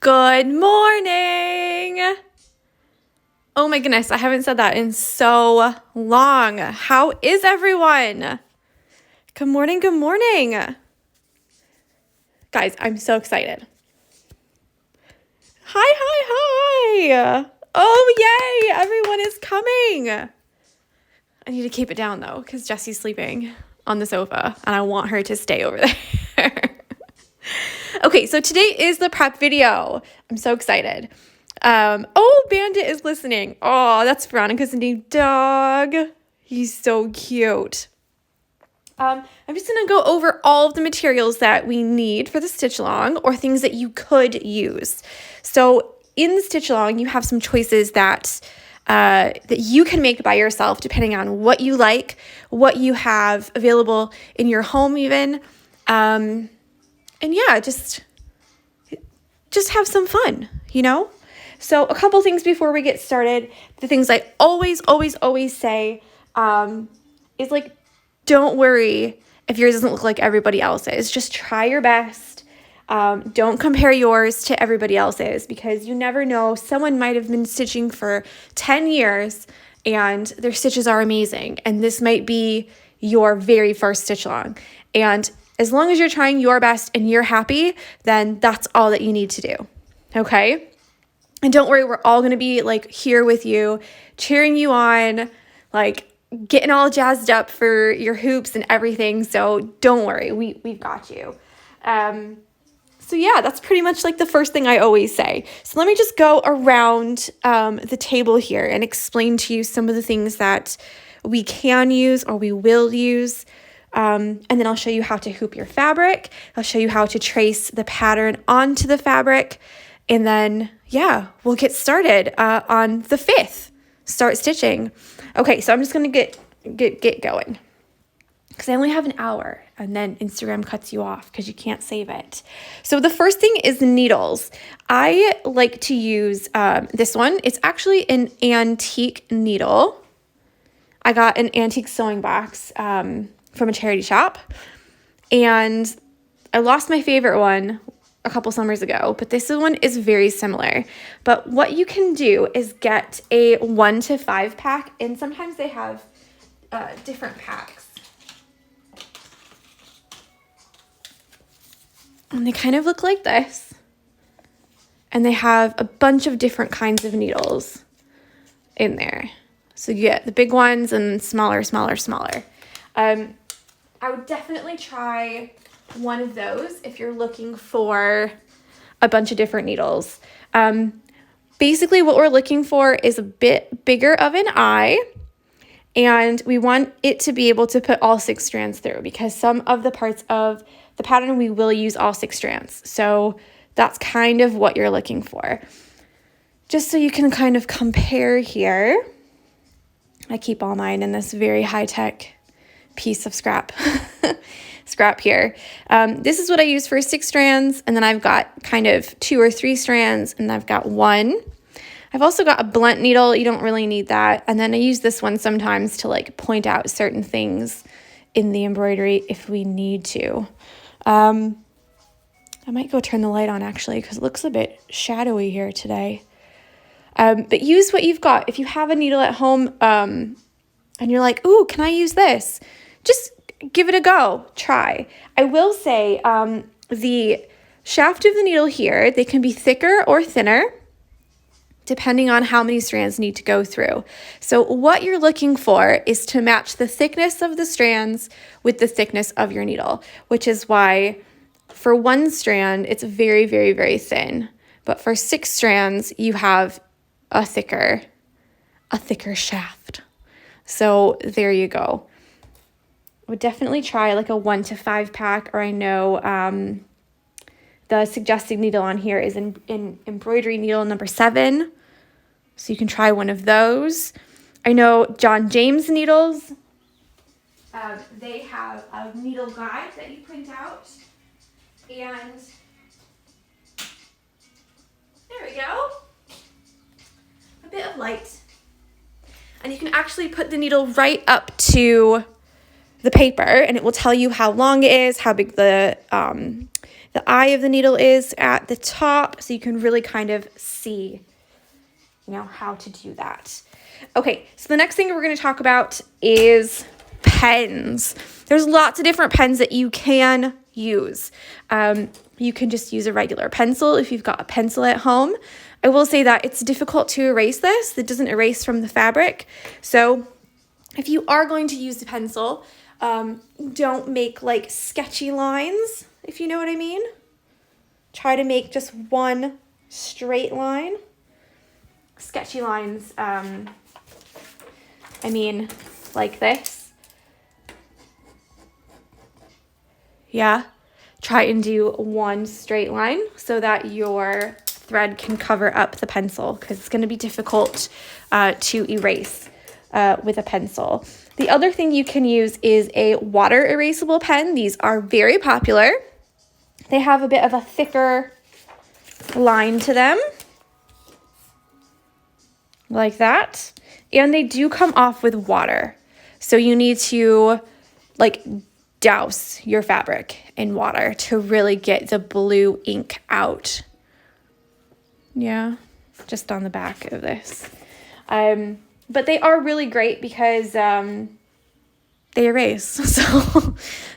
Good morning. Oh my goodness, I haven't said that in so long. How is everyone? Good morning, good morning. Guys, I'm so excited. Hi. Oh, yay, everyone is coming. I need to keep it down though, because Jessie's sleeping on the sofa and I want her to stay over there. Okay, so today is the prep video. I'm so excited. Bandit is listening. Oh, that's Veronica's new dog. He's so cute. I'm just going to go over all of the materials that we need for the stitch along or things that you could use. So in the stitch along, you have some choices that you can make by yourself depending on what you like, what you have available in your home even. And yeah, just have some fun, you know? So a couple things before we get started. The things I always say is like, don't worry if yours doesn't look like everybody else's. Just try your best. Don't compare yours to everybody else's because you never know. Someone might have been stitching for 10 years and their stitches are amazing. And this might be your very first stitch along. And as long as you're trying your best and you're happy, then that's all that you need to do, okay? And don't worry, we're all going to be like here with you, cheering you on, like getting all jazzed up for your hoops and everything. So don't worry, we've got you. So yeah, that's pretty much like the first thing I always say. So let me just go around the table here and explain to you some of the things that we can use or we will use. And then I'll show you how to hoop your fabric. I'll show you how to trace the pattern onto the fabric. And then, yeah, we'll get started on the 5th. Start stitching. Okay, so I'm just going to get going. Because I only have an hour. And then Instagram cuts you off because you can't save it. So the first thing is needles. I like to use this one. It's actually an antique needle. I got an antique sewing box from a charity shop, and I lost my favorite one a couple summers ago, but this one is very similar. But what you can do is get a 1 to 5 pack, and sometimes they have different packs. And they kind of look like this. And they have a bunch of different kinds of needles in there. So you get the big ones and smaller. I would definitely try one of those if you're looking for a bunch of different needles. Basically what we're looking for is a bit bigger of an eye, and we want it to be able to put all 6 strands through because some of the parts of the pattern we will use all 6 strands. So that's kind of what you're looking for. Just so you can kind of compare here. I keep all mine in this very high-tech piece of scrap here. This is what I use for 6 strands, and then I've got kind of 2 or 3 strands, and I've got 1. I've also got a blunt needle. You don't really need that. And then I use this one sometimes to like point out certain things in the embroidery if we need to. I might go turn the light on actually because it looks a bit shadowy here today. But use what you've got. If you have a needle at home and you're like, ooh, can I use this? Just give it a go. Try. I will say the shaft of the needle here, they can be thicker or thinner depending on how many strands need to go through. So what you're looking for is to match the thickness of the strands with the thickness of your needle, which is why for 1 strand, it's very thin. But for 6 strands, you have a thicker shaft. So there you go. I would definitely try like a 1 to 5 pack, or I know the suggested needle on here is in embroidery needle number 7. So you can try one of those. I know John James needles, they have a needle guide that you print out. And there we go. A bit of light. And you can actually put the needle right up to the paper, and it will tell you how long it is, how big the eye of the needle is at the top, so you can really kind of see, how to do that. Okay, so the next thing we're going to talk about is pens. There's lots of different pens that you can use. You can just use a regular pencil if you've got a pencil at home. I will say that it's difficult to erase this. It doesn't erase from the fabric. So if you are going to use the pencil, don't make like sketchy lines, if you know what I mean. Try to make just one straight line. Sketchy lines, like this. Yeah, try and do one straight line so that your thread can cover up the pencil, because it's going to be difficult to erase with a pencil. The other thing you can use is a water erasable pen. These are very popular. They have a bit of a thicker line to them, like that. And they do come off with water. So you need to douse your fabric in water to really get the blue ink out. Yeah, just on the back of this. But they are really great because they erase.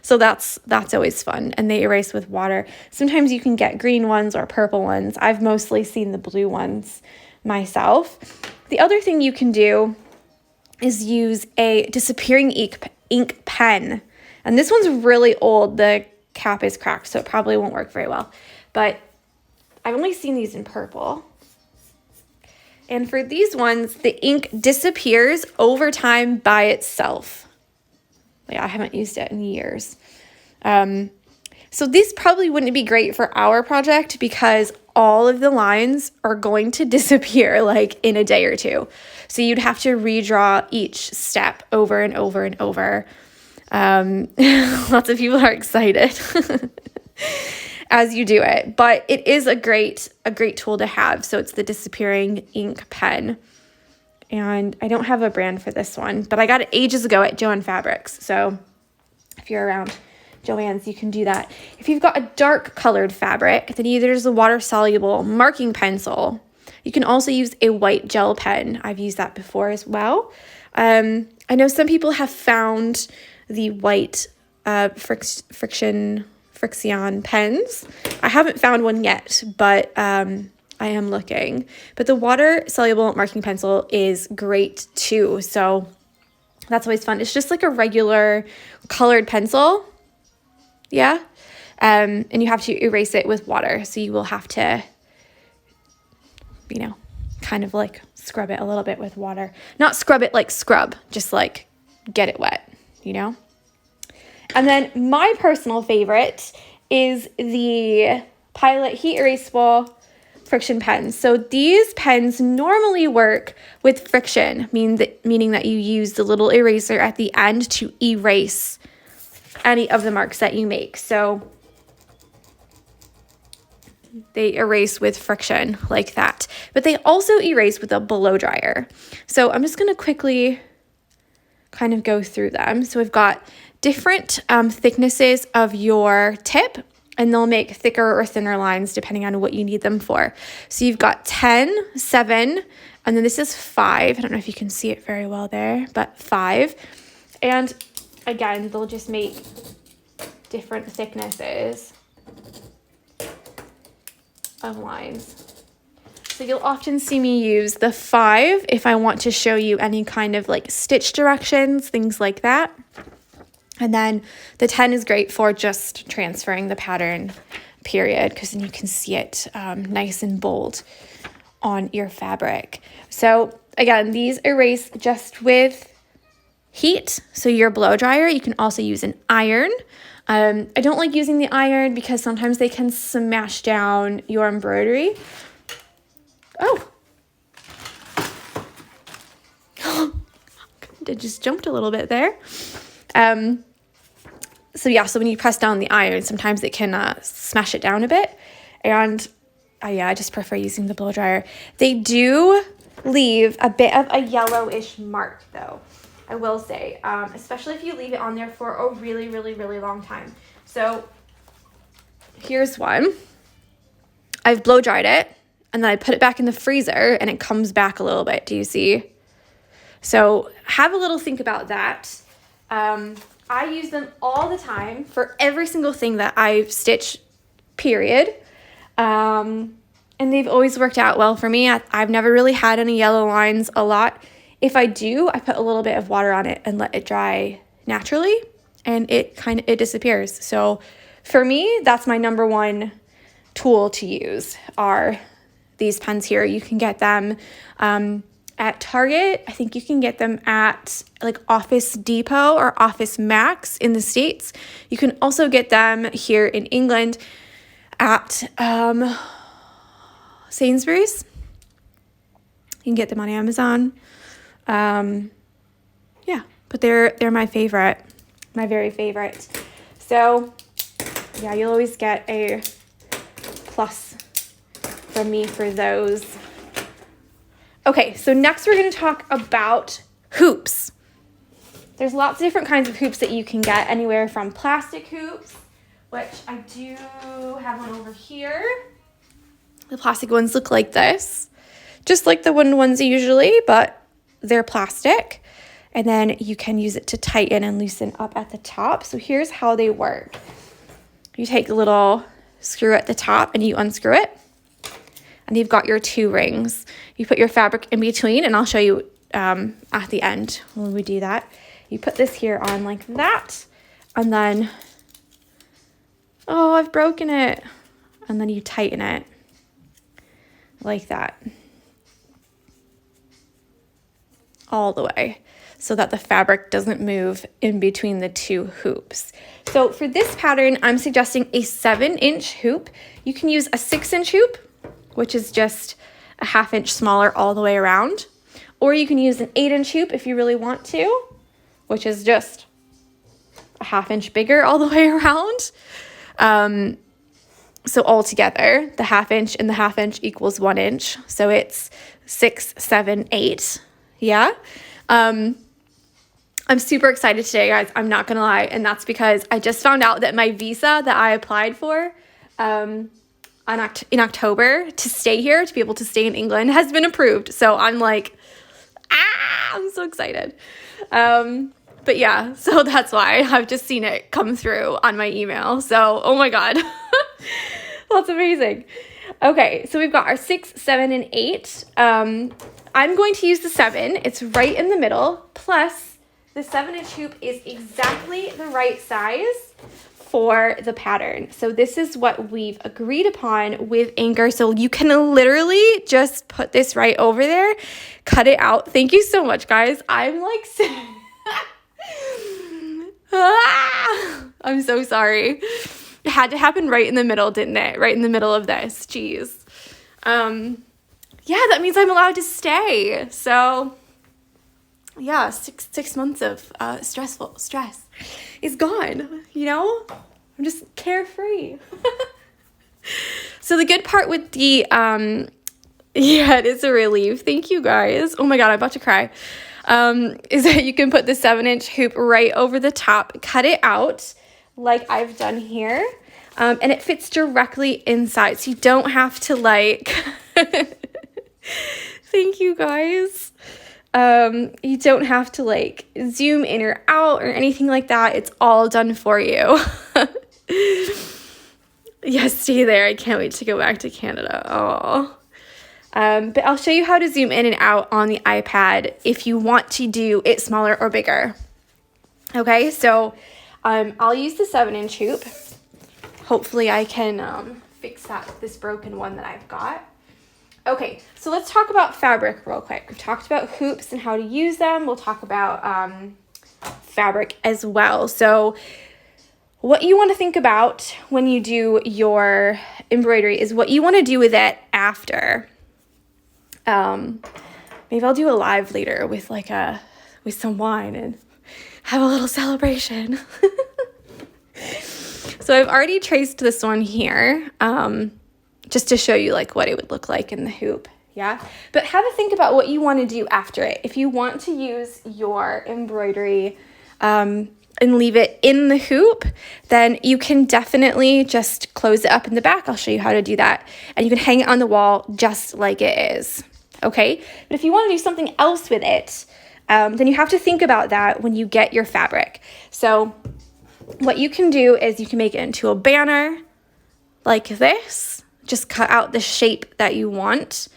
So that's always fun. And they erase with water. Sometimes you can get green ones or purple ones. I've mostly seen the blue ones myself. The other thing you can do is use a disappearing ink pen. And this one's really old. The cap is cracked, so it probably won't work very well. But I've only seen these in purple. And for these ones, the ink disappears over time by itself. I haven't used it in years. So these probably wouldn't be great for our project because all of the lines are going to disappear in a day or two. So you'd have to redraw each step over and over and over. Lots of people are excited as you do it, but it is a great tool to have. So it's the disappearing ink pen. And I don't have a brand for this one, but I got it ages ago at Joann Fabrics. So if you're around Joann's, you can do that. If you've got a dark colored fabric, then either there's a water soluble marking pencil. You can also use a white gel pen. I've used that before as well. I know some people have found the white Frixion pens. I haven't found one yet, but I am looking. But the water soluble marking pencil is great too. So that's always fun. It's just like a regular colored pencil. Yeah. And you have to erase it with water. So you will have to, kind of scrub it a little bit with water. Not scrub it like scrub, just get it wet, And then my personal favorite is the Pilot Heat Erasable Frixion pens. So these pens normally work with friction, meaning that you use the little eraser at the end to erase any of the marks that you make. So they erase with friction like that. But they also erase with a blow dryer. So I'm just going to quickly kind of go through them. So we've got different thicknesses of your tip, and they'll make thicker or thinner lines depending on what you need them for. So you've got 10, 7, and then this is 5. I don't know if you can see it very well there, but 5. And again, they'll just make different thicknesses of lines. So you'll often see me use the 5 if I want to show you any kind of stitch directions, things like that. And then the 10 is great for just transferring the pattern, period, because then you can see it nice and bold on your fabric. So again, these erase just with heat. So your blow dryer, you can also use an iron. I don't like using the iron because sometimes they can smash down your embroidery. Oh. It just jumped a little bit there. So when you press down the iron, sometimes it can smash it down a bit. And I just prefer using the blow dryer. They do leave a bit of a yellowish mark though. I will say, especially if you leave it on there for a really, really, really long time. So here's one. I've blow dried it, and then I put it back in the freezer, and it comes back a little bit. Do you see? So have a little think about that. I use them all the time for every single thing that I stitch, period. And they've always worked out well for me. I've never really had any yellow lines a lot. If I do, I put a little bit of water on it and let it dry naturally, and it disappears. So for me, that's my number one tool to use are these pens here. You can get them at Target. I think you can get them at like Office Depot or Office Max in the States. You can also get them here in England at Sainsbury's. You can get them on Amazon. Yeah, but they're my favorite, my very favorite. So yeah, you'll always get a plus from me for those. Okay, so next we're going to talk about hoops. There's lots of different kinds of hoops that you can get, anywhere from plastic hoops, which I do have one over here. The plastic ones look like this, just like the wooden ones usually, but they're plastic. And then you can use it to tighten and loosen up at the top. So here's how they work. You take a little screw at the top and you unscrew it. And you've got your two rings. You put your fabric in between, and I'll show you at the end when we do that. You put this here on like that, and then, oh, I've broken it. And then you tighten it like that. All the way, so that the fabric doesn't move in between the two hoops. So for this pattern, I'm suggesting a 7-inch hoop. You can use a 6-inch hoop, which is just a 1/2 inch smaller all the way around. Or you can use an 8-inch hoop if you really want to, which is just a 1/2 inch bigger all the way around. So all together, the 1/2 inch and the 1/2 inch equals 1 inch. So it's 6, 7, 8. Yeah. I'm super excited today, guys. I'm not going to lie. And that's because I just found out that my visa that I applied for in October to stay here, to be able to stay in England, has been approved. So I'm like, I'm so excited. But yeah, so that's why I've just seen it come through on my email. So, oh my God, that's amazing. Okay, so we've got our 6, 7, and 8. I'm going to use the 7. It's right in the middle. Plus, the 7-inch hoop is exactly the right size for the pattern. So this is what we've agreed upon with Anchor. So you can literally just put this right over there, cut it out. Thank you so much, guys. I'm like, I'm so sorry. It had to happen right in the middle, didn't it? Right in the middle of this. Jeez. Yeah, that means I'm allowed to stay. So yeah, six months of stress is gone, you know? I'm just carefree. So the good part with the, yeah, it is a relief. Thank you, guys. Oh my God, I'm about to cry. Is that you can put the 7-inch hoop right over the top, cut it out like I've done here, and it fits directly inside. So you don't have to like, thank you, guys. You don't have to like zoom in or out or anything like that. It's all done for you. Yes, stay there. I can't wait to go back to Canada. Oh. But I'll show you how to zoom in and out on the iPad if you want to do it smaller or bigger. Okay, so I'll use the 7-inch hoop. Hopefully I can fix this broken one that I've got. Okay, so let's talk about fabric real quick. We talked about hoops and how to use them. We'll talk about fabric as well. So what you want to think about when you do your embroidery is what you want to do with it after. Maybe I'll do a live later with with some wine and have a little celebration. So I've already traced this one here, just to show you like what it would look like in the hoop. Yeah, but have a think about what you want to do after it. If you want to use your embroidery and leave it in the hoop, then you can definitely just close it up in the back. I'll show you how to do that. And you can hang it on the wall just like it is. Okay, but if you want to do something else with it, then you have to think about that when you get your fabric. So what you can do is you can make it into a banner like this. Just cut out the shape that you want.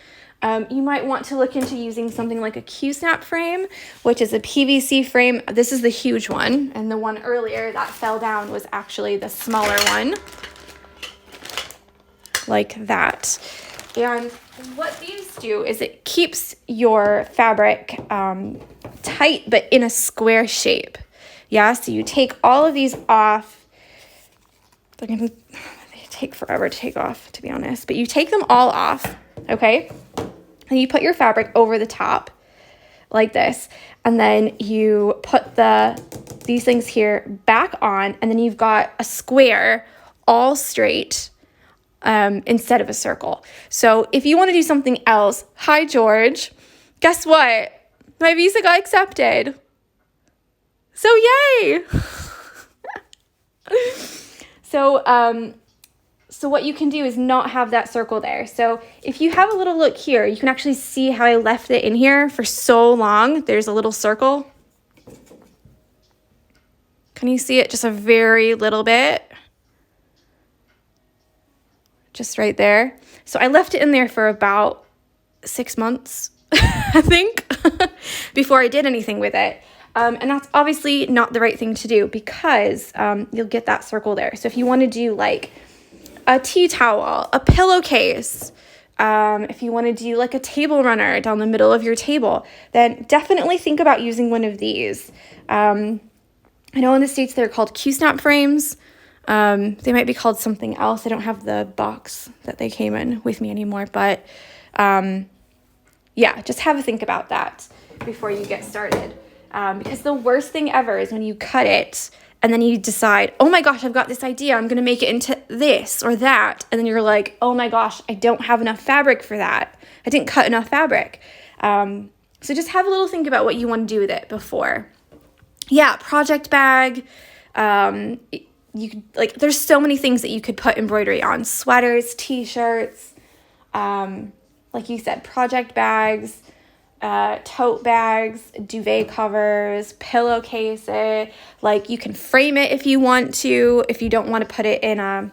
You might want to look into using something like a Q-snap frame, which is a PVC frame. This is the huge one, and the one earlier that fell down was actually the smaller one, like that. And what these do is it keeps your fabric tight, but in a square shape. Yeah, so you take all of these off. They take forever to take off, to be honest, but you take them all off, okay? And you put your fabric over the top like this, and then you put these things here back on, and then you've got a square all straight instead of a circle. So if you want to do something else, hi George, guess what? My visa got accepted. So yay! So what you can do is not have that circle there. So if you have a little look here, you can actually see how I left it in here for so long. There's a little circle. Can you see it just a very little bit? Just right there. So I left it in there for about 6 months, I think, before I did anything with it. And that's obviously not the right thing to do because you'll get that circle there. So if you want to do like a tea towel, a pillowcase, if you want to do like a table runner down the middle of your table, then definitely think about using one of these. I know in the States they're called Q-snap frames. They might be called something else. I don't have the box that they came in with me anymore, but yeah, just have a think about that before you get started. Because the worst thing ever is when you cut it and then you decide, oh my gosh, I've got this idea. I'm going to make it into this or that. And then you're like, oh my gosh, I don't have enough fabric for that. I didn't cut enough fabric. So just have a little think about what you want to do with it before. Yeah, project bag. You could, like, there's so many things that you could put embroidery on. Sweaters, t-shirts, like you said, project bags, tote bags, duvet covers, pillowcases. Like, you can frame it if you want to. If you don't want to put it in a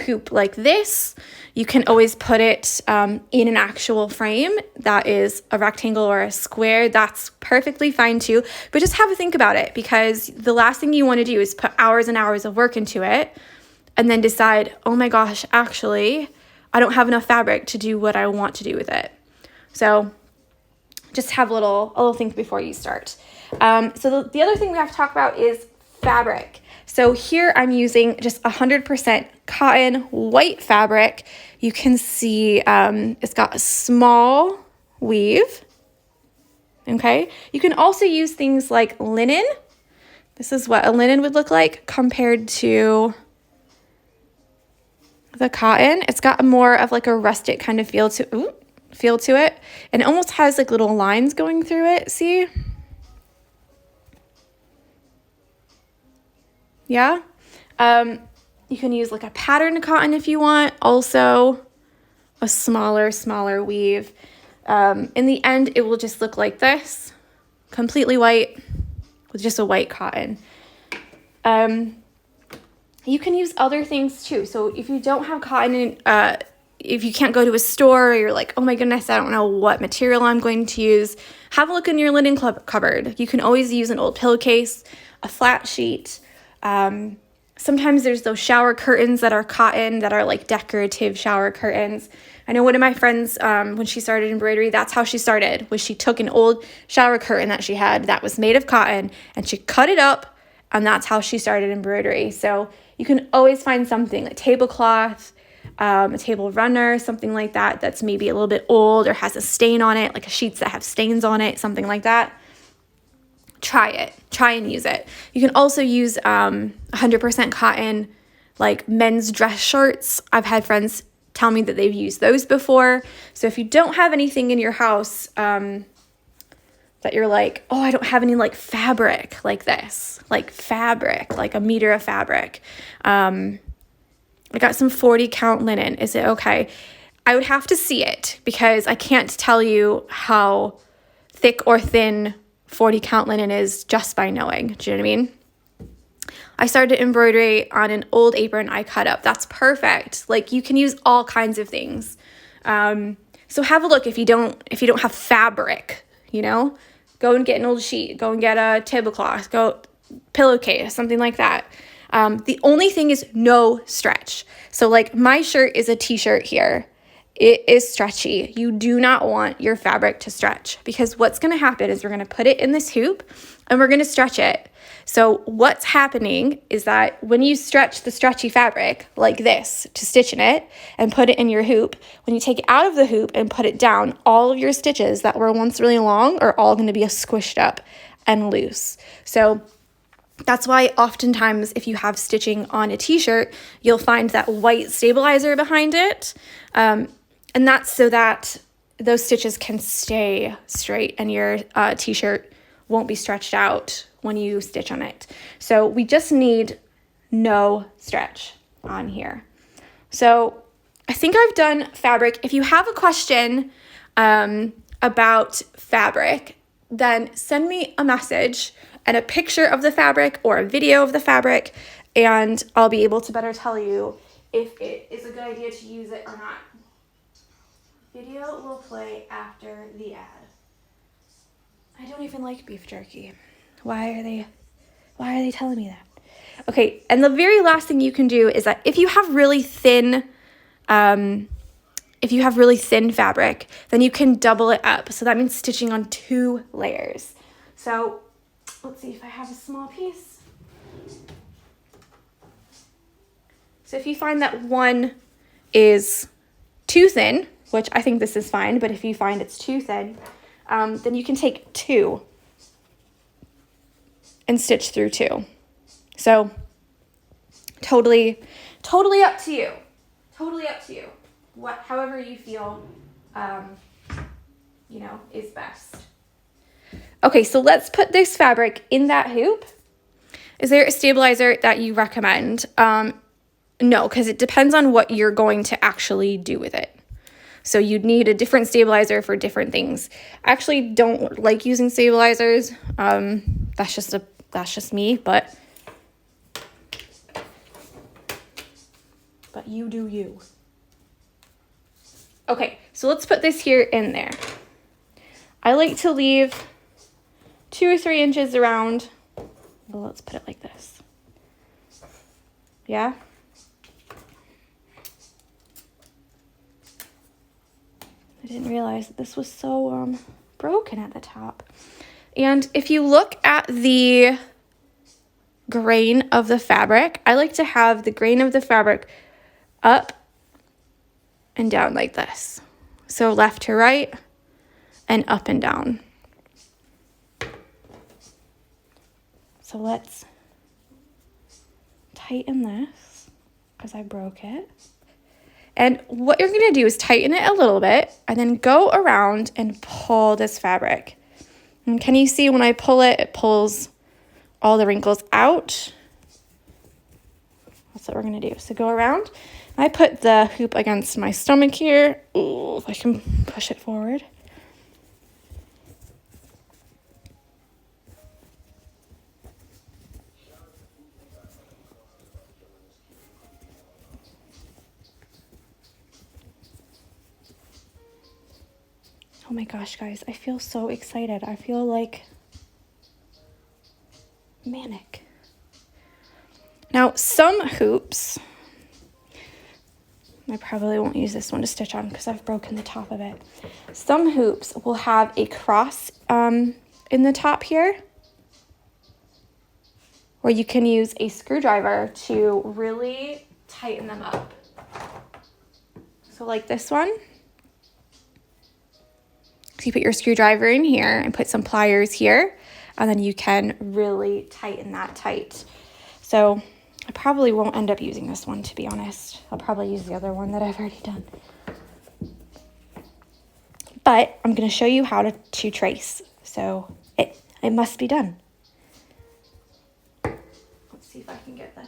hoop like this, you can always put it in an actual frame that is a rectangle or a square. That's perfectly fine too. But just have a think about it, because the last thing you want to do is put hours and hours of work into it and then decide, oh my gosh, actually, I don't have enough fabric to do what I want to do with it. So just have a little think before you start. So the other thing we have to talk about is fabric. So here I'm using just 100% cotton white fabric. You can see it's got a small weave. Okay. You can also use things like linen. This is what a linen would look like compared to the cotton. It's got more of like a rustic kind of feel to it. And it almost has like little lines going through it. See? Yeah. You can use like a patterned cotton if you want. Also a smaller weave. In the end, it will just look like this, completely white with just a white cotton. You can use other things too. So if you don't have cotton, if you can't go to a store, or you're like, oh my goodness, I don't know what material I'm going to use, have a look in your linen cupboard. You can always use an old pillowcase, a flat sheet. Sometimes there's those shower curtains that are cotton, that are like decorative shower curtains. I know one of my friends, when she started embroidery, that's how she started, was she took an old shower curtain that she had that was made of cotton and she cut it up, and that's how she started embroidery. So you can always find something like tablecloth, a table runner, something like that, that's maybe a little bit old or has a stain on it, like sheets that have stains on it, something like that. Try and use it. You can also use 100% cotton, like men's dress shirts. I've had friends tell me that they've used those before. So if you don't have anything in your house that you're like, oh, I don't have any like fabric like this, like fabric, like a meter of fabric. I got some 40 count linen. Is it okay? I would have to see it because I can't tell you how thick or thin 40 count linen is just by knowing. Do you know what I mean? I started embroidery on an old apron I cut up. That's perfect. Like you can use all kinds of things. So have a look if you don't have fabric, you know, go and get an old sheet, go and get a tablecloth, go pillowcase, something like that. The only thing is no stretch. So like my shirt is a t-shirt here. It is stretchy. You do not want your fabric to stretch because what's going to happen is we're going to put it in this hoop and we're going to stretch it. So what's happening is that when you stretch the stretchy fabric like this to stitch in it and put it in your hoop, when you take it out of the hoop and put it down, all of your stitches that were once really long are all going to be squished up and loose. So that's why oftentimes if you have stitching on a t-shirt, you'll find that white stabilizer behind it. And that's so that those stitches can stay straight and your t-shirt won't be stretched out when you stitch on it. So we just need no stretch on here. So I think I've done fabric. If you have a question about fabric, then send me a message and a picture of the fabric or a video of the fabric, and I'll be able to better tell you if it is a good idea to use it or not. Video will play after the ad. I don't even like beef jerky. Why are they telling me that? Okay, and the very last thing you can do is that if you have really thin fabric, then you can double it up. So that means stitching on 2 layers. So let's see if I have a small piece. So if you find that one is too thin, which I think this is fine, but if you find it's too thin, then you can take 2 and stitch through 2. So totally up to you. Totally up to you. However you feel, is best. Okay, so let's put this fabric in that hoop. Is there a stabilizer that you recommend? No, because it depends on what you're going to actually do with it. So you'd need a different stabilizer for different things. I actually don't like using stabilizers. That's just me, but you do you. Okay, so let's put this here in there. I like to leave 2 or 3 inches around. Well, let's put it like this. Yeah? I didn't realize that this was so broken at the top. And if you look at the grain of the fabric, I like to have the grain of the fabric up and down like this. So left to right and up and down. So let's tighten this because I broke it. And what you're going to do is tighten it a little bit and then go around and pull this fabric. And can you see when I pull it, it pulls all the wrinkles out? That's what we're going to do. So go around. I put the hoop against my stomach here. Ooh, if I can push it forward. Oh my gosh, guys, I feel so excited. I feel like manic. Now, some hoops, I probably won't use this one to stitch on because I've broken the top of it. Some hoops will have a cross in the top here, where you can use a screwdriver to really tighten them up. So like this one. So you put your screwdriver in here and put some pliers here, and then you can really tighten that tight. So I probably won't end up using this one, to be honest. I'll probably use the other one that I've already done. But I'm going to show you how to trace. So it must be done. Let's see if I can get this.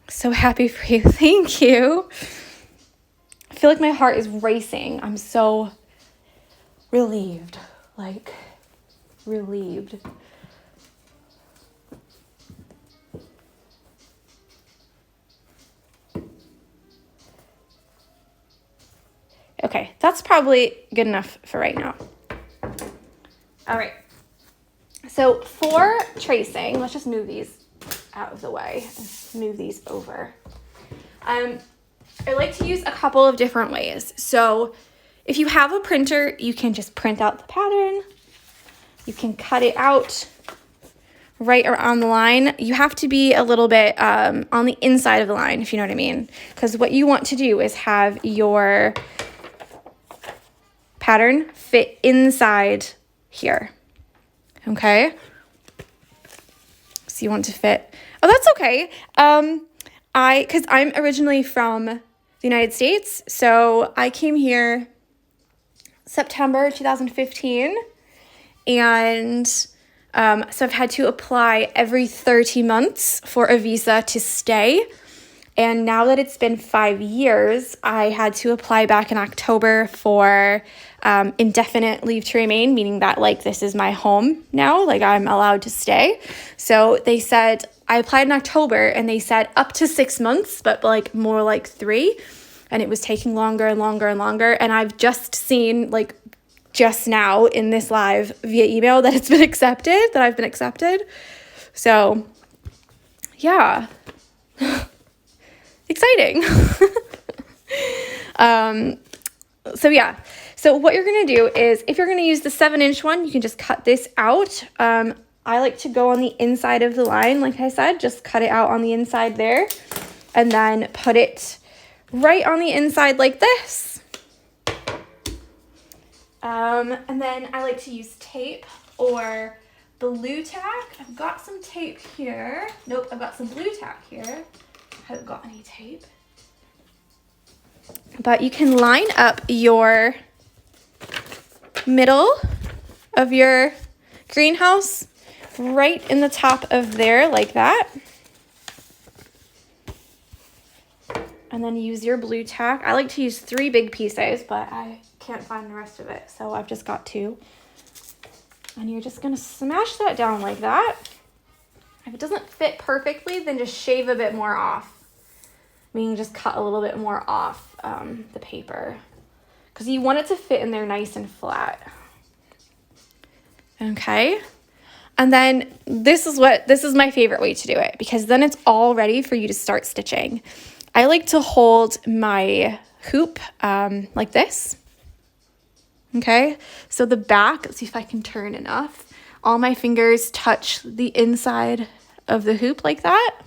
So happy for you. Thank you. I feel like my heart is racing. I'm so relieved. Like, relieved. Okay, that's probably good enough for right now. All right. So for tracing, let's just move these out of the way and move these over. I like to use a couple of different ways. So if you have a printer, you can just print out the pattern. You can cut it out right around the line. You have to be a little bit on the inside of the line, if you know what I mean. Because what you want to do is have your pattern fit inside here. Okay? So you want to fit. Oh, that's okay. Because I'm originally from the United States, so I came here September 2015, and so I've had to apply every 30 months for a visa to stay. And now that it's been 5 years, I had to apply back in October for indefinite leave to remain, meaning that, like, this is my home now, like, I'm allowed to stay. So they said, I applied in October, and they said up to 6 months, but, like, more like 3. And it was taking longer and longer and longer. And I've just seen, like, just now in this live via email that it's been accepted, that I've been accepted. So, yeah. Exciting. So yeah. So what you're going to do is, if you're going to use the 7-inch one, you can just cut this out. I like to go on the inside of the line, like I said, just cut it out on the inside there, and then put it right on the inside like this. And then I like to use tape or blue tack. I've got some tape here. Nope, I've got some blue tack here. I haven't got any tape. But you can line up your middle of your greenhouse right in the top of there like that. And then use your blue tack. I like to use 3 big pieces, but I can't find the rest of it, so I've just got 2. And you're just gonna smash that down like that. If it doesn't fit perfectly, then just shave a bit more off. Meaning just cut a little bit more off the paper, because you want it to fit in there nice and flat. Okay. And then this is my favorite way to do it, because then it's all ready for you to start stitching. I like to hold my hoop like this. Okay. So the back, let's see if I can turn enough. All my fingers touch the inside of the hoop like that.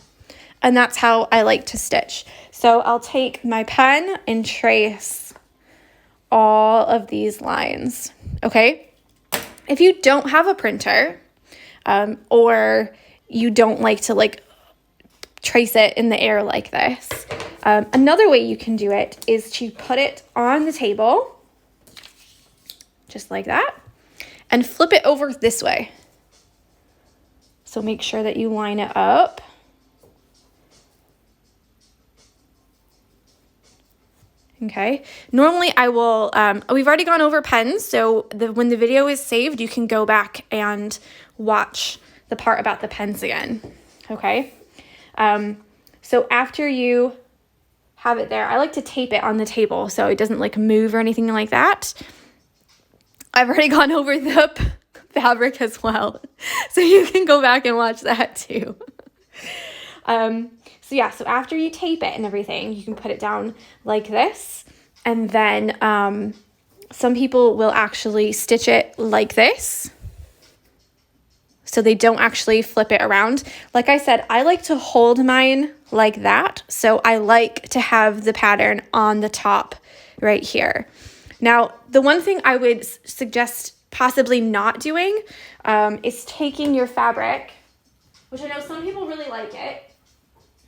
And that's how I like to stitch. So I'll take my pen and trace all of these lines, okay? If you don't have a printer, or you don't like to, like, trace it in the air like this, another way you can do it is to put it on the table, just like that, and flip it over this way. So make sure that you line it up. Okay, normally I will, we've already gone over pens, so when the video is saved, you can go back and watch the part about the pens again, okay? So after you have it there, I like to tape it on the table so it doesn't, like, move or anything like that. I've already gone over the fabric as well, so you can go back and watch that too. So yeah, so after you tape it and everything, you can put it down like this. And then some people will actually stitch it like this. so they don't actually flip it around. Like I said, I like to hold mine like that. So I like to have the pattern on the top right here. Now, the one thing I would suggest possibly not doing is taking your fabric, which I know some people really like it,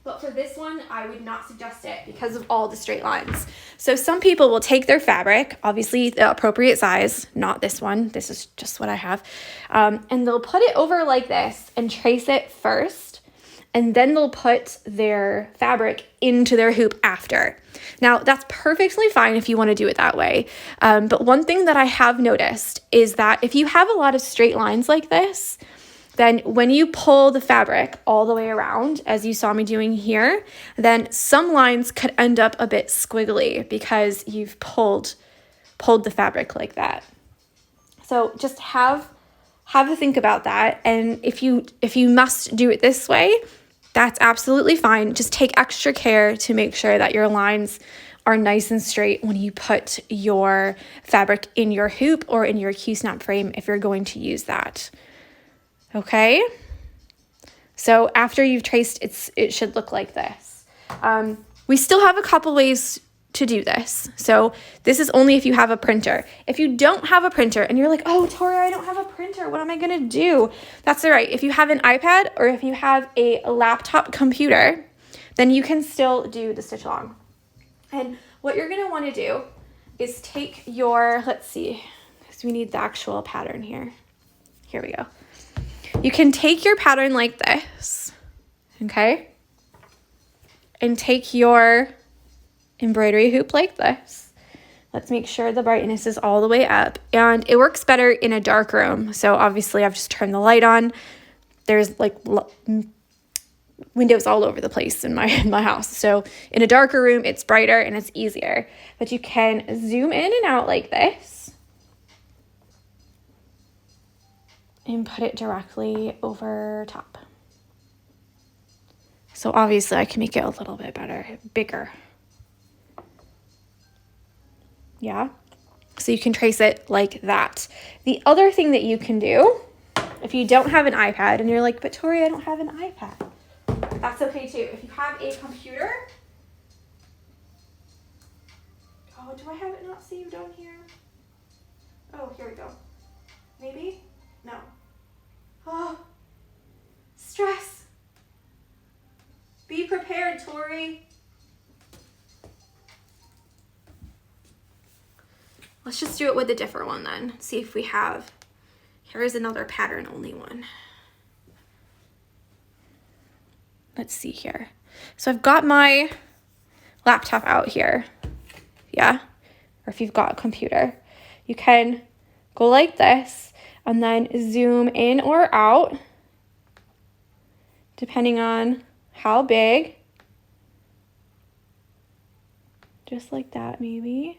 but for this one, I would not suggest it because of all the straight lines. So some people will take their fabric, obviously the appropriate size, not this one, this is just what I have, and they'll put it over like this and trace it first, and then they'll put their fabric into their hoop after. Now, that's perfectly fine if you want to do it that way, but one thing that I have noticed is that if you have a lot of straight lines like this, then when you pull the fabric all the way around, as you saw me doing here, then some lines could end up a bit squiggly because you've pulled the fabric like that. So just have a think about that. And if you must do it this way, that's absolutely fine. Just take extra care to make sure that your lines are nice and straight when you put your fabric in your hoop or in your Q-snap frame if you're going to use that. Okay, so after you've traced, it should look like this. We still have a couple ways to do this. So this is only if you have a printer. If you don't have a printer and you're like, oh, Tori, I don't have a printer, what am I gonna do? That's all right. If you have an iPad or if you have a laptop computer, then you can still do the stitch along. And what you're gonna wanna do is take your, let's see, because we need the actual pattern here. Here we go. You can take your pattern like this, okay? And take your embroidery hoop like this. Let's make sure the brightness is all the way up. And it works better in a dark room. So obviously I've just turned the light on. There's like windows all over the place in my house. So in a darker room, it's brighter and it's easier. But you can zoom in and out like this. And put it directly over top. So obviously I can make it a little bit bigger. Yeah. So you can trace it like that. The other thing that you can do, if you don't have an iPad and you're like, but Tori, I don't have an iPad. That's okay too. If you have a computer. Oh, do I have it not saved on here? Oh, here we go. Maybe? No. Oh, stress. Be prepared, Tori. Let's just do it with a different one then. See if we have, here's another pattern only one. Let's see here. So I've got my laptop out here. Yeah. Or if you've got a computer, you can go like this. And then zoom in or out, depending on how big. Just like that, maybe.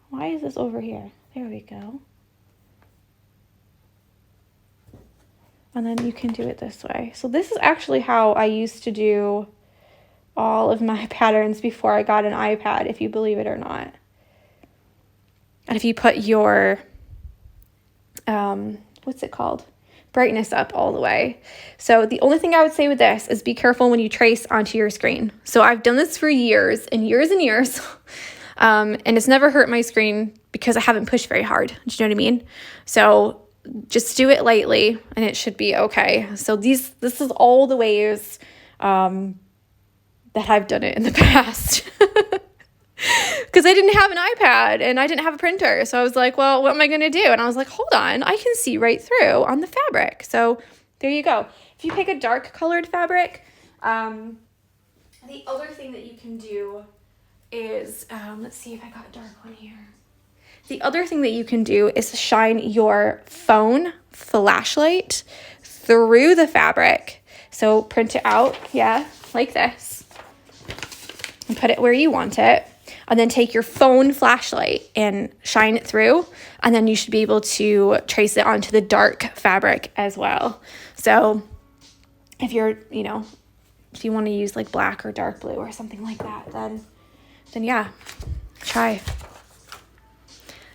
Why is this over here? There we go. And then you can do it this way. So this is actually how I used to do all of my patterns before I got an iPad, if you believe it or not. And if you put your what's it called? Brightness up all the way. So the only thing I would say with this is be careful when you trace onto your screen. So I've done this for years and years and years. And it's never hurt my screen because I haven't pushed very hard. Do you know what I mean? So just do it lightly and it should be okay. So this is all the ways that I've done it in the past. Because I didn't have an iPad and I didn't have a printer. So I was like, well, what am I going to do? And I was like, hold on, I can see right through on the fabric. So there you go. If you pick a dark colored fabric, the other thing that you can do is, let's see if I got a dark one here. The other thing that you can do is shine your phone flashlight through the fabric. So print it out, yeah, like this. And put it where you want it. And then take your phone flashlight and shine it through. And then you should be able to trace it onto the dark fabric as well. So if you're, if you want to use like black or dark blue or something like that, then yeah, try.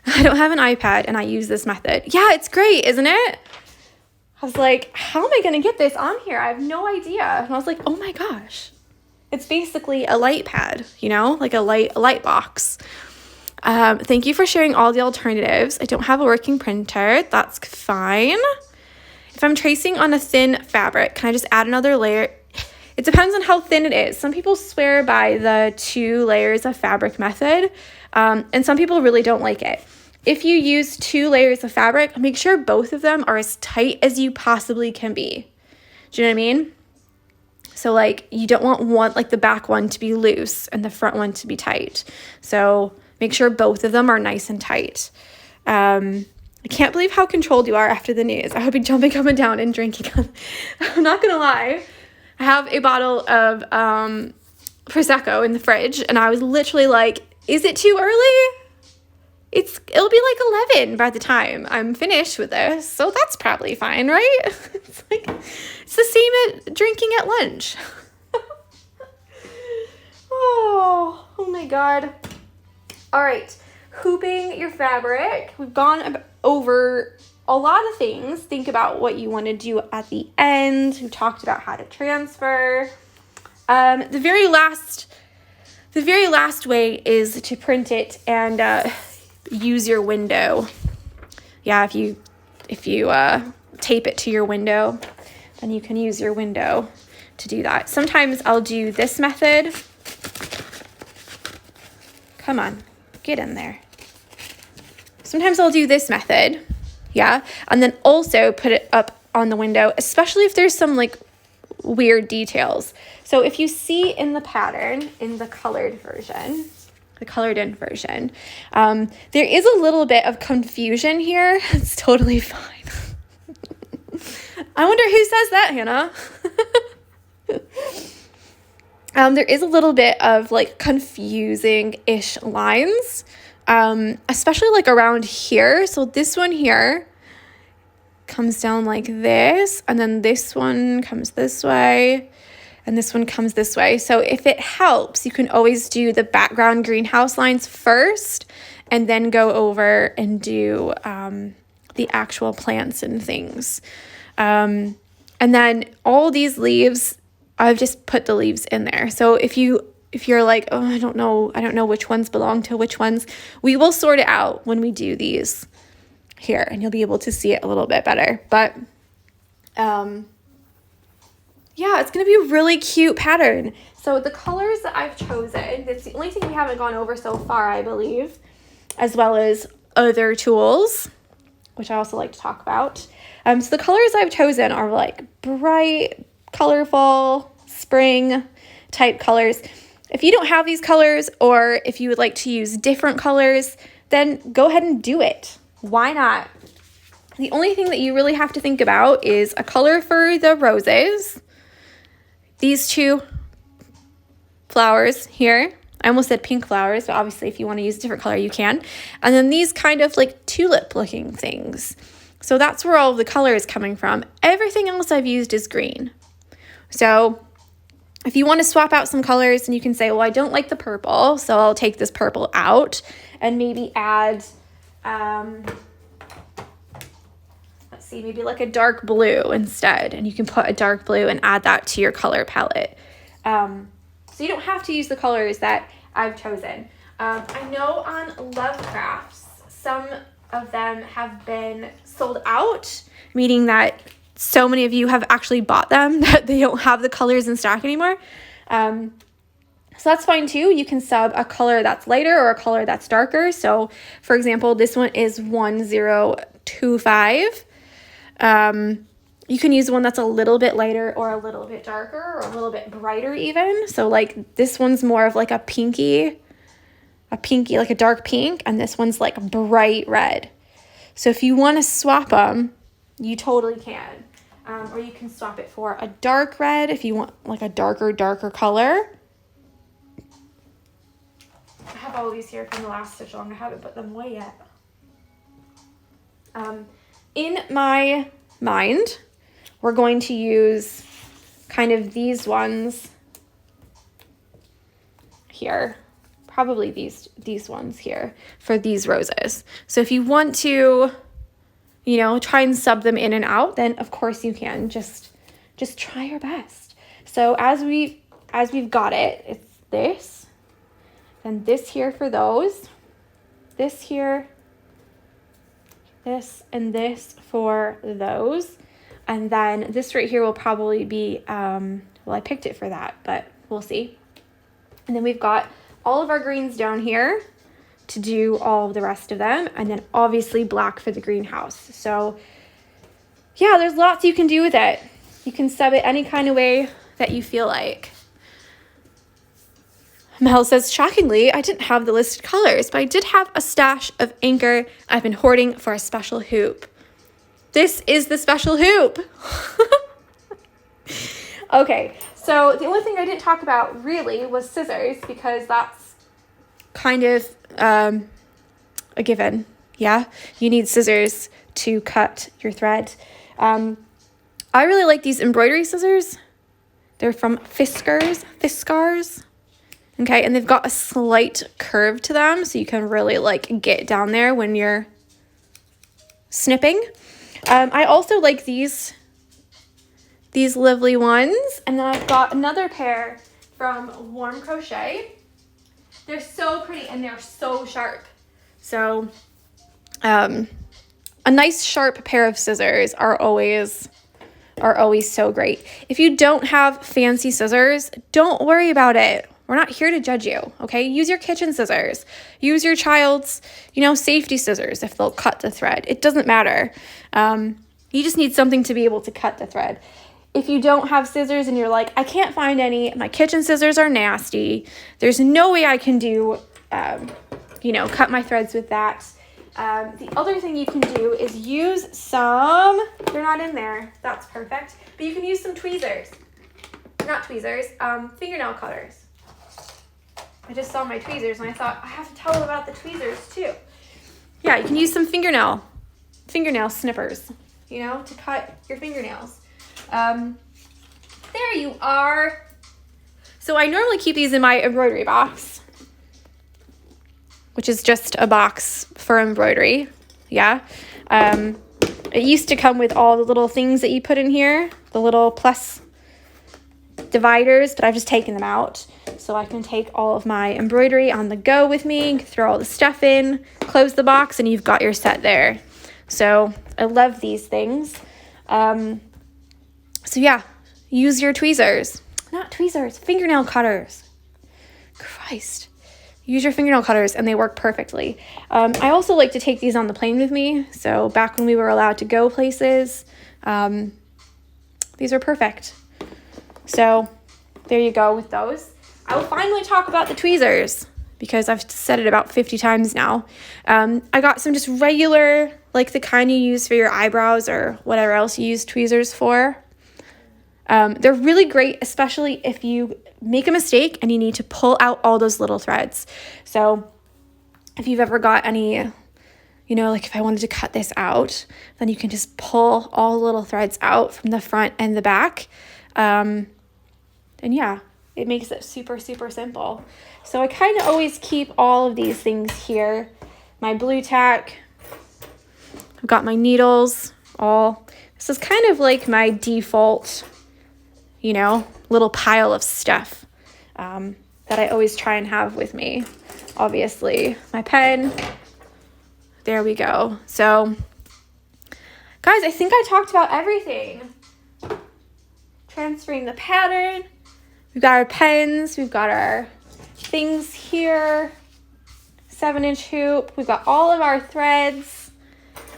I don't have an iPad and I use this method. Yeah, it's great, isn't it? I was like, how am I going to get this on here? I have no idea. And I was like, oh my gosh. It's basically a light pad, you know, like a light box. Thank you for sharing all the alternatives. I don't have a working printer. That's fine. If I'm tracing on a thin fabric, can I just add another layer? It depends on how thin it is. Some people swear by the 2 layers of fabric method, and some people really don't like it. If you use 2 layers of fabric, make sure both of them are as tight as you possibly can be. Do you know what I mean? So like you don't want like the back one to be loose and the front one to be tight. So make sure both of them are nice and tight. I can't believe how controlled you are after the news. I would be jumping up and down and drinking. I'm not going to lie. I have a bottle of Prosecco in the fridge, and I was literally like, is it too early? It'll be like 11 by the time I'm finished with this, so that's probably fine, right? It's the same as drinking at lunch. Oh my God. All right, hooping your fabric. We've gone over a lot of things. Think about what you want to do at the end. We talked about how to transfer. The very last way is to print it and use your window. Yeah, if you tape it to your window, then you can use your window to do that. Sometimes I'll do this method. Come on, get in there. Sometimes I'll do this method, yeah, and then also put it up on the window, especially if there's some like weird details. So if you see in the pattern, in the colored version, the colored in version, there is a little bit of confusion here. It's totally fine. I wonder who says that, Hannah. There is a little bit of like confusing-ish lines, especially like around here. So this one here comes down like this, and then this one comes this way, and this one comes this way. So if it helps, you can always do the background greenhouse lines first, and then go over and do the actual plants and things. And then all these leaves, I've just put the leaves in there. So if you're like, oh, I don't know which ones belong to which ones, we will sort it out when we do these here, and you'll be able to see it a little bit better. But yeah, it's going to be a really cute pattern. So the colors that I've chosen, that's the only thing we haven't gone over so far, I believe, as well as other tools, which I also like to talk about. So the colors I've chosen are like bright, colorful, spring type colors. If you don't have these colors, or if you would like to use different colors, then go ahead and do it. Why not? The only thing that you really have to think about is a color for the roses. These 2 flowers here. I almost said pink flowers, but obviously if you want to use a different color, you can. And then these kind of like tulip looking things. So that's where all of the color is coming from. Everything else I've used is green. So if you want to swap out some colors, and you can say, well, I don't like the purple, so I'll take this purple out and maybe add, let's see, maybe like a dark blue instead. And you can put a dark blue and add that to your color palette. So you don't have to use the colors that I've chosen. I know on Love Crafts, some of them have been sold out, meaning that so many of you have actually bought them that they don't have the colors in stock anymore. So that's fine too. You can sub a color that's lighter or a color that's darker. So for example, this one is 1025. You can use one that's a little bit lighter or a little bit darker or a little bit brighter even. So like this one's more of like a pinky, like a dark pink, and this one's like bright red. So if you want to swap them, you totally can. Or you can swap it for a dark red if you want like a darker color. I have all these here from the last stitch along. I haven't put them away yet. In my mind, we're going to use kind of these ones here. Probably these ones here for these roses. So if you want to try and sub them in and out, then of course you can. Just try your best. So as we've got it, it's this, then this here for those, this here, this and this for those, and then this right here will probably be, I picked it for that, but we'll see. And then we've got all of our greens down here to do all of the rest of them, and then obviously black for the greenhouse. So yeah, there's lots you can do with it. You can sub it any kind of way that you feel like. Mel says, shockingly, I didn't have the listed colors, but I did have a stash of Anchor I've been hoarding for a special hoop. This is the special hoop. Okay, so the only thing I didn't talk about really was scissors, because that's kind of a given. Yeah, you need scissors to cut your thread. I really like these embroidery scissors. They're from Fiskars. Okay, and they've got a slight curve to them, so you can really get down there when you're snipping. I also like these lovely ones, and then I've got another pair from Warm Crochet. They're so pretty and they're so sharp. So a nice sharp pair of scissors are always so great. If you don't have fancy scissors, don't worry about it. We're not here to judge you, okay? Use your kitchen scissors. Use your child's, safety scissors if they'll cut the thread. It doesn't matter. You just need something to be able to cut the thread. If you don't have scissors and you're like, I can't find any, my kitchen scissors are nasty, there's no way I can do, cut my threads with that. The other thing you can do is use they're not in there, that's perfect, but you can use some tweezers. Not tweezers, fingernail cutters. I just saw my tweezers and I thought, I have to tell them about the tweezers too. Yeah, you can use some fingernail snippers, to cut your fingernails. There you are. So I normally keep these in my embroidery box, which is just a box for embroidery. Yeah. It used to come with all the little things that you put in here, the little plus dividers, but I've just taken them out so I can take all of my embroidery on the go with me, throw all the stuff in, close the box, and you've got your set there. So I love these things. So yeah, use your tweezers. Not tweezers, fingernail cutters. Christ. Use your fingernail cutters and they work perfectly. I also like to take these on the plane with me. So back when we were allowed to go places, these are perfect. So there you go with those. I will finally talk about the tweezers because I've said it about 50 times now. I got some just regular, the kind you use for your eyebrows or whatever else you use tweezers for. They're really great, especially if you make a mistake and you need to pull out all those little threads. So if you've ever got any, if I wanted to cut this out, then you can just pull all the little threads out from the front and the back. And yeah, it makes it super, super simple. So I kind of always keep all of these things here. My blue tack, I've got my needles, this is kind of like my default, little pile of stuff that I always try and have with me. Obviously, my pen, there we go. So, guys, I think I talked about everything. Transferring the pattern. We've got our pens. We've got our things here. 7-inch hoop. We've got all of our threads.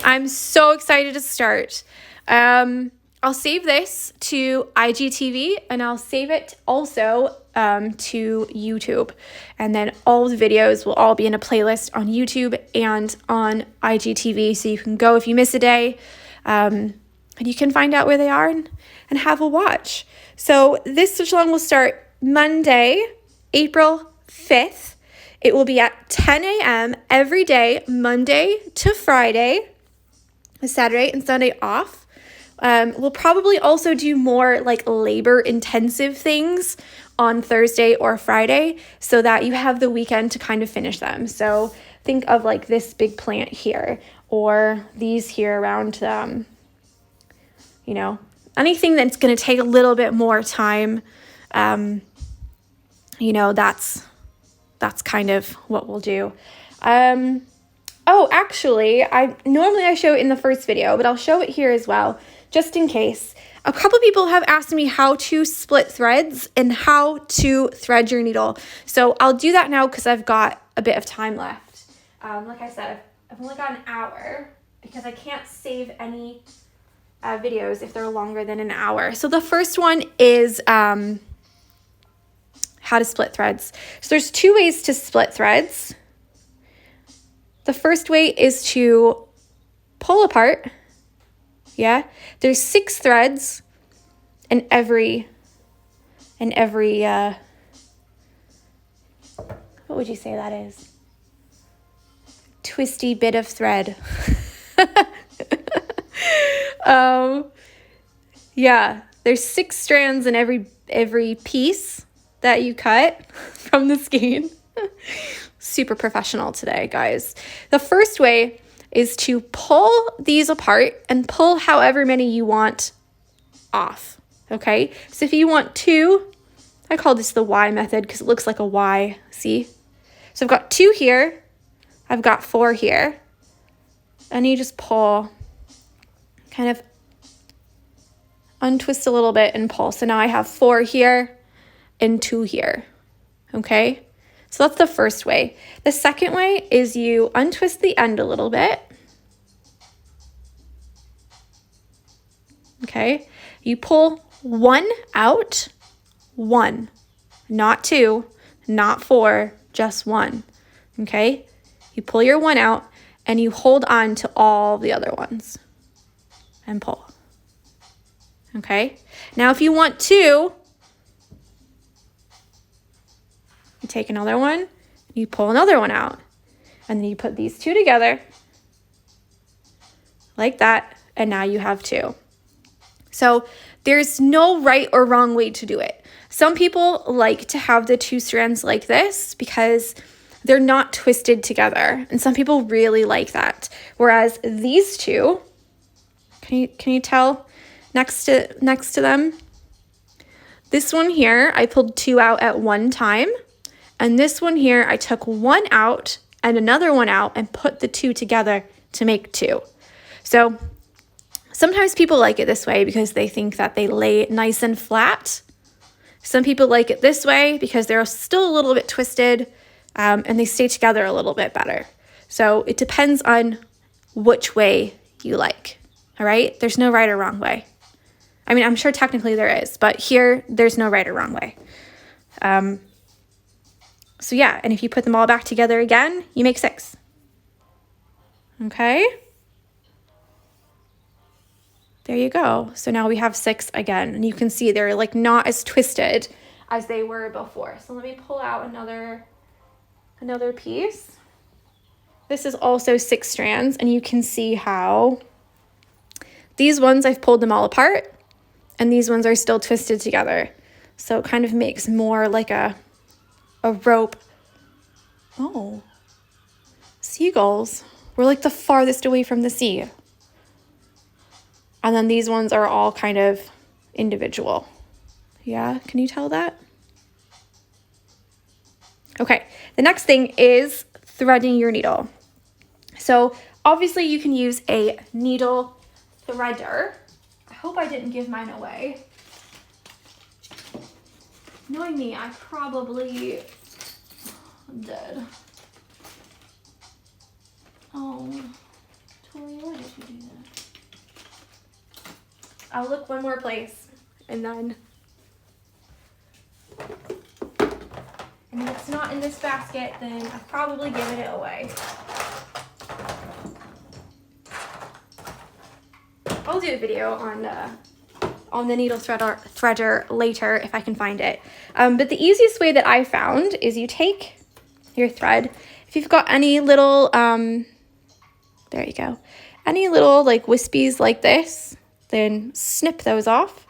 I'm so excited to start. I'll save this to IGTV and I'll save it also to YouTube. And then all the videos will all be in a playlist on YouTube and on IGTV. So you can go if you miss a day and you can find out where they are and have a watch. So this stitch along will start Monday, April 5th. It will be at 10 a.m. every day, Monday to Friday, with Saturday and Sunday off. We'll probably also do more labor intensive things on Thursday or Friday so that you have the weekend to kind of finish them. So think of this big plant here, or these here around, you know, anything that's going to take a little bit more time, you know, that's kind of what we'll do. Oh, actually, I show it in the first video, but I'll show it here as well, just in case. A couple people have asked me how to split threads and how to thread your needle. So I'll do that now because I've got a bit of time left. Like I said, I've only got an hour because I can't save any videos if they're longer than an hour. So the first one is how to split threads. So there's two ways to split threads. The first way is to pull apart. Yeah, there's 6 threads in every what would you say that is? Twisty bit of thread. Yeah, there's 6 strands in every piece that you cut from the skein. Super professional today, guys. The first way is to pull these apart and pull however many you want off, okay? So if you want 2, I call this the Y method because it looks like a Y, see? So I've got 2 here, I've got 4 here, and you just pull, kind of untwist a little bit and pull. So now I have 4 here and 2 here, okay? So that's the first way. The second way is you untwist the end a little bit. Okay. You pull 1 out, 1, not 2, not 4, just 1. Okay. You pull your 1 out and you hold on to all the other ones and pull. Okay. Now, if you want 2, you take another one, you pull another one out, and then you put these 2 together like that, and now you have 2. So there's no right or wrong way to do it. Some people like to have the 2 strands like this because they're not twisted together, and some people really like that. Whereas these 2, can you tell next to them? This one here, I pulled 2 out at one time. And this one here, I took 1 out and another 1 out and put the 2 together to make 2. So sometimes people like it this way because they think that they lay nice and flat. Some people like it this way because they're still a little bit twisted and they stay together a little bit better. So it depends on which way you like, all right? There's no right or wrong way. I mean, I'm sure technically there is, but here there's no right or wrong way. So yeah, and if you put them all back together again, you make 6. Okay? There you go. So now we have 6 again, and you can see they're like not as twisted as they were before. So let me pull out another piece. This is also 6 strands, and you can see how these ones, I've pulled them all apart, and these ones are still twisted together. So it kind of makes more like a rope. Oh, seagulls. We're like the farthest away from the sea. And then these ones are all kind of individual. Yeah, can you tell that? Okay, the next thing is threading your needle. So obviously you can use a needle threader. I hope I didn't give mine away. Knowing me, I probably did. Oh, Tori, why did you do that? I'll look one more place and then. And if it's not in this basket, then I've probably given it away. I'll do a video on the needle threader later if I can find it. But the easiest way that I found is you take your thread. If you've got any little, there you go, any little like wispies like this, then snip those off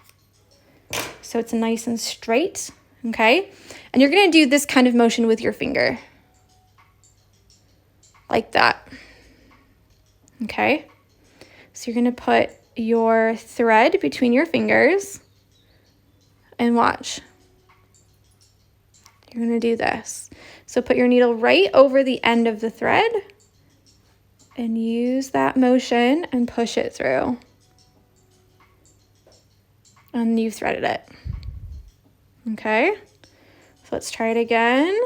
so it's nice and straight, okay? And you're gonna do this kind of motion with your finger, like that, Okay, so you're going to put your thread between your fingers and watch. You're going to do this. So put your needle right over the end of the thread and use that motion and push it through. And you've threaded it. Okay, so let's try it again.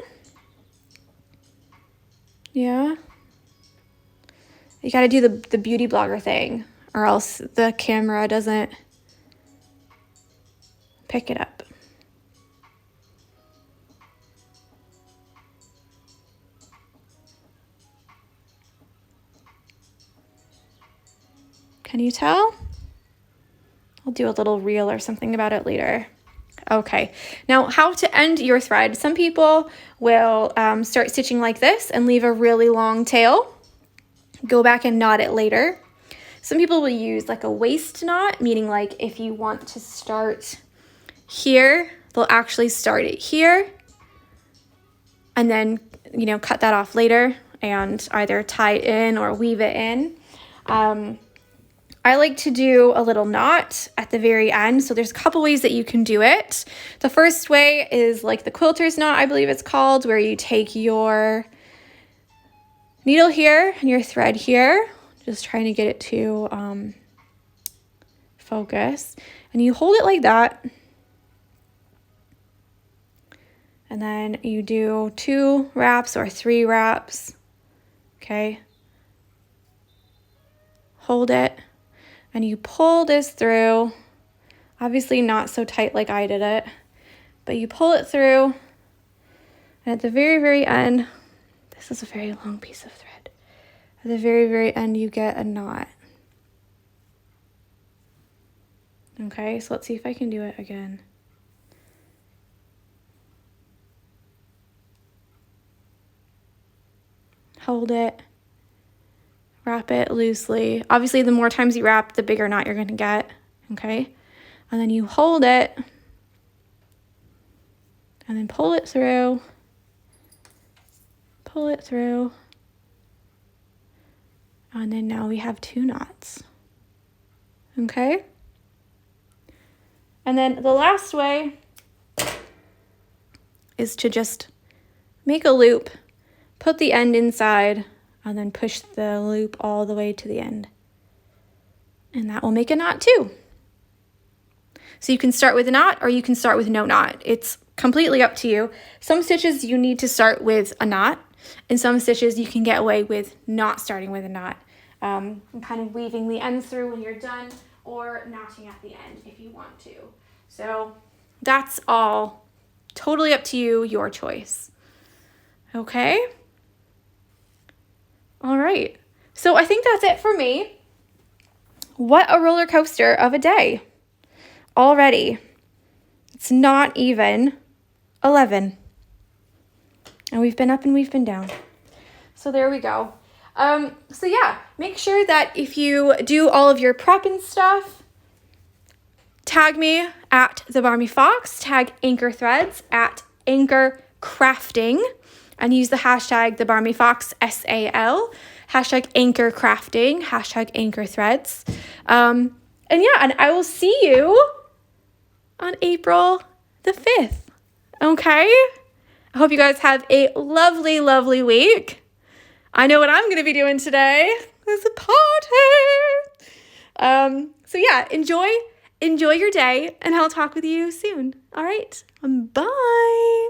Yeah. You got to do the beauty blogger thing, or else the camera doesn't pick it up. Can you tell? I'll do a little reel or something about it later. Okay, now how to end your thread. Some people will start stitching like this and leave a really long tail. Go back and knot it later. Some people will use like a waist knot, meaning like if you want to start here, they'll actually start it here and then, you know, cut that off later and either tie it in or weave it in. I like to do a little knot at the very end. So there's a couple ways that you can do it. The first way is like the quilter's knot, I believe it's called, where you take your needle here and your thread here, just trying to get it to focus, and you hold it like that, and then you do 2 wraps or 3 wraps. Okay, hold it and you pull this through, obviously not so tight like I did it, but you pull it through, and at the very end, this is a very long piece of thread. At the very end, you get a knot. Okay, so let's see if I can do it again. Hold it. Wrap it loosely. Obviously, the more times you wrap, the bigger knot you're going to get. Okay, and then you hold it and then pull it through. Pull it through. And then now we have 2 knots. Okay? And then the last way is to just make a loop, put the end inside, and then push the loop all the way to the end. And that will make a knot too. So you can start with a knot or you can start with no knot. It's completely up to you. Some stitches you need to start with a knot. In some stitches, you can get away with not starting with a knot, and kind of weaving the ends through when you're done, or knotting at the end if you want to. So that's all totally up to you, your choice. Okay? All right. So I think that's it for me. What a roller coaster of a day already. It's not even 11. And we've been up and we've been down. So there we go. So yeah, make sure that if you do all of your prep and stuff, tag me at the Barmy Fox, tag Anchor Threads at Anchor Crafting, and use the hashtag the Barmy Fox SAL, hashtag Anchor Crafting, hashtag Anchor Threads. And I will see you on April the 5th. Okay? I hope you guys have a lovely, lovely week. I know what I'm going to be doing today. It's a party. So yeah, enjoy your day, and I'll talk with you soon. All right. Bye.